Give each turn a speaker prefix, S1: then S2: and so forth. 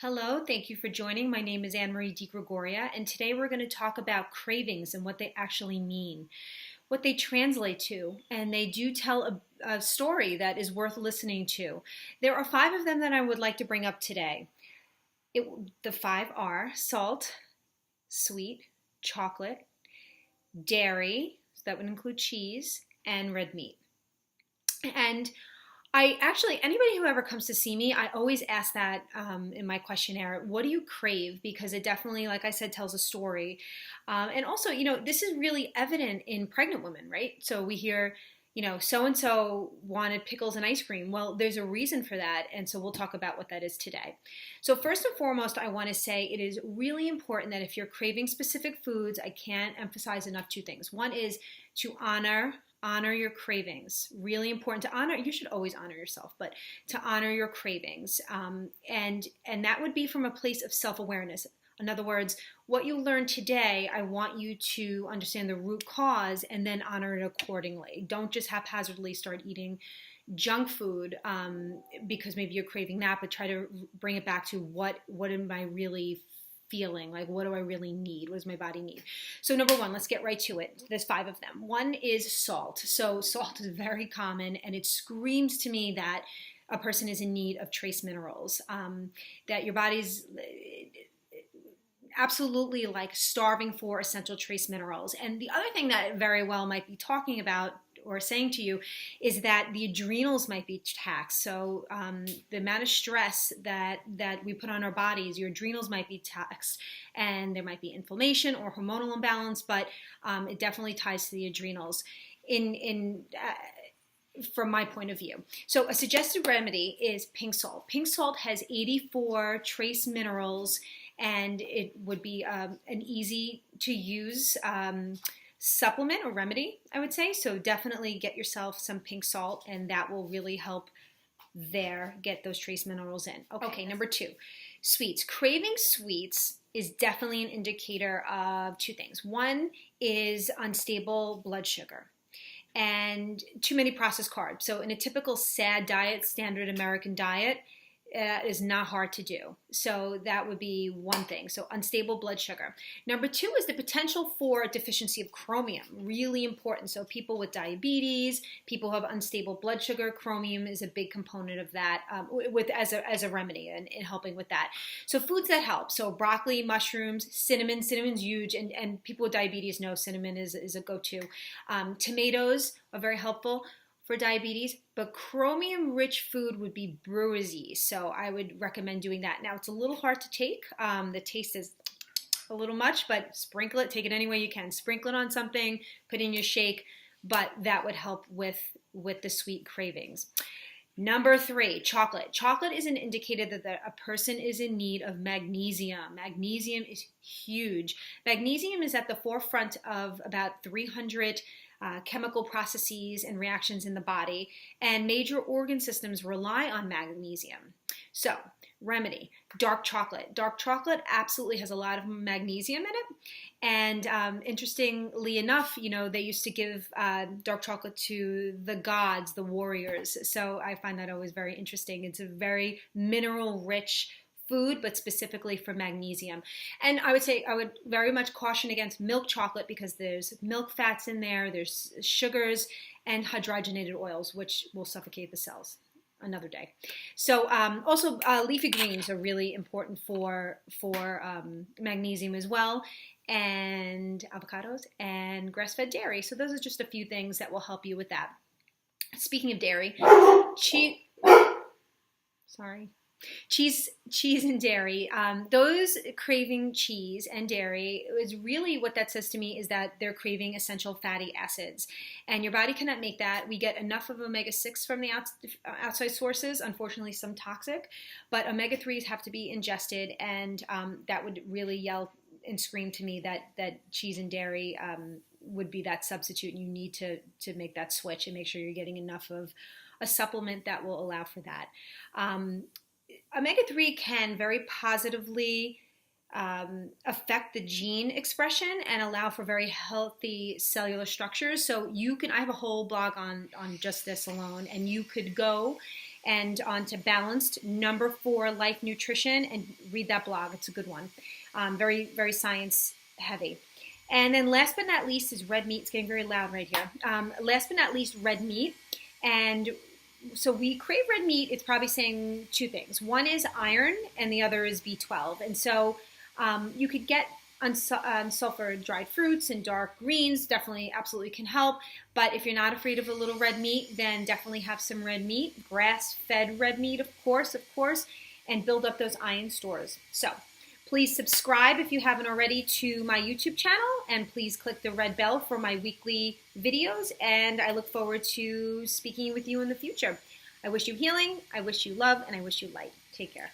S1: Hello, thank you for joining. My name is Anne-Marie DiGregoria, and today we're going to talk about cravings and what they actually mean, what they translate to, and they do tell a story that is worth listening to. There are five of them that I would like to bring up today. The five are salt, sweet, chocolate, dairy, so that would include cheese, and red meat. And anybody who ever comes to see me, I always ask that in my questionnaire, what do you crave? Because it definitely, like I said, tells a story. And also, this is really evident in pregnant women, right? So we hear, so-and-so wanted pickles and ice cream. Well, there's a reason for that. And so we'll talk about what that is today. So first and foremost, I want to say it is really important that if you're craving specific foods, I can't emphasize enough two things. One is to honor your cravings. Really important to honor. You should always honor yourself, but to honor your cravings, and that would be from a place of self-awareness. In other words, what you learned today, I want you to understand the root cause and then honor it accordingly. Don't just haphazardly start eating junk food because maybe you're craving that, but try to bring it back to what am I really feeling, like what do I really need? What does my body need? So number one, let's get right to it. There's five of them. One is salt. So salt is very common, and it screams to me that a person is in need of trace minerals, that your body's absolutely like starving for essential trace minerals. And the other thing that it very well might be talking about or saying to you is that the adrenals might be taxed. So the amount of stress that we put on our bodies, your adrenals might be taxed, and there might be inflammation or hormonal imbalance, but it definitely ties to the adrenals from my point of view. So a suggested remedy is pink salt. Pink salt has 84 trace minerals, and it would be an easy to use supplement or remedy, I would say. So definitely get yourself some pink salt, and that will really help get those trace minerals in. Okay, number two, sweets. Craving sweets is definitely an indicator of two things. One is unstable blood sugar and too many processed carbs. So in a typical SAD diet, standard American diet, is not hard to do. So that would be one thing. So unstable blood sugar. Number two is the potential for a deficiency of chromium. Really important. So people with diabetes, people who have unstable blood sugar, chromium is a big component of that as a remedy in helping with that. So foods that help. So broccoli, mushrooms, cinnamon. Cinnamon's huge, and people with diabetes know cinnamon is a go-to. Tomatoes are very helpful for diabetes, but chromium-rich food would be bruisey, so I would recommend doing that. Now, it's a little hard to take. The taste is a little much, but sprinkle it. Take it any way you can. Sprinkle it on something, put it in your shake, but that would help with the sweet cravings. Number three, chocolate. Chocolate is an indicator that a person is in need of magnesium. Magnesium is huge. Magnesium is at the forefront of about 300 chemical processes and reactions in the body, and major organ systems rely on magnesium. So, remedy, dark chocolate. Dark chocolate absolutely has a lot of magnesium in it, and interestingly enough, they used to give dark chocolate to the gods, the warriors, so I find that always very interesting. It's a very mineral-rich food, but specifically for magnesium. And I would very much caution against milk chocolate because there's milk fats in there, there's sugars, and hydrogenated oils, which will suffocate the cells. Another day. So also leafy greens are really important for magnesium as well, and avocados and grass-fed dairy. So those are just a few things that will help you with that. Speaking of dairy, cheese and dairy, those craving cheese and dairy is really what that says to me is that they're craving essential fatty acids, and your body cannot make that. We get enough of omega-6 from the outside sources, unfortunately some toxic, but omega-3s have to be ingested, and that would really yell and scream to me that cheese and dairy would be that substitute, and you need to make that switch and make sure you're getting enough of a supplement that will allow for that. Omega-3 can very positively affect the gene expression and allow for very healthy cellular structures. So I have a whole blog on just this alone, and you could go and on to balanced, number 4, life nutrition, and read that blog. It's a good one. Very, very science heavy. And then last but not least is red meat. It's getting very loud right here. Last but not least, red meat. And so we crave red meat. It's probably saying 2 things. One is iron and the other is B12. And so you could get unsulfured dried fruits and dark greens. Definitely, absolutely can help. But if you're not afraid of a little red meat, then definitely have some red meat. Grass-fed red meat, of course, and build up those iron stores. So please subscribe if you haven't already to my YouTube channel, and please click the red bell for my weekly videos, and I look forward to speaking with you in the future. I wish you healing, I wish you love, and I wish you light. Take care.